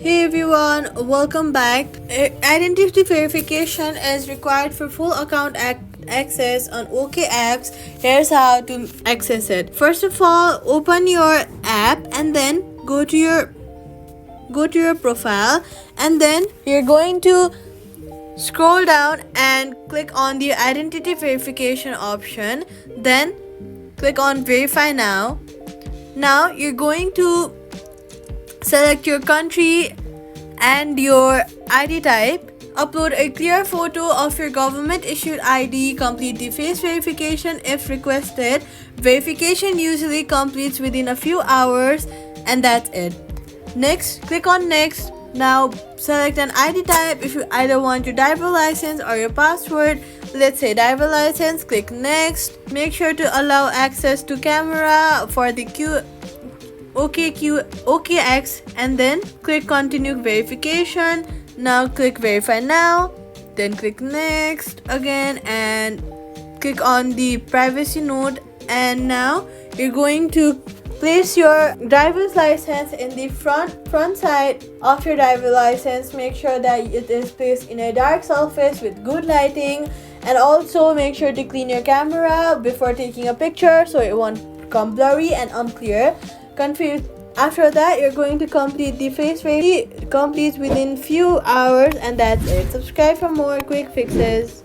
Hey everyone, welcome back. Identity verification is required for full account access on OKX. Here's how to access it. First of all, open your app and then go to your profile, and then you're going to scroll down and click on the identity verification option. Then click on verify now. Now you're going to select your country and your ID type. Upload a clear photo of your government issued ID. Complete the face verification if requested. Verification usually completes within a few hours, and that's it. Next, click on next. Now select an ID type. If you either want your driver license or your passport, let's say driver license, click next. Make sure to allow access to camera for the OKX, and then click continue verification. Now click verify now, then click next again and click on the privacy note. And now you're going to place your driver's license in the front side of your driver license. Make sure that it is placed in a dark surface with good lighting, and also make sure to clean your camera before taking a picture so it won't become blurry and unclear. After that, you're going to complete the face validation. Complete within few hours, and that's it. Subscribe for more quick fixes.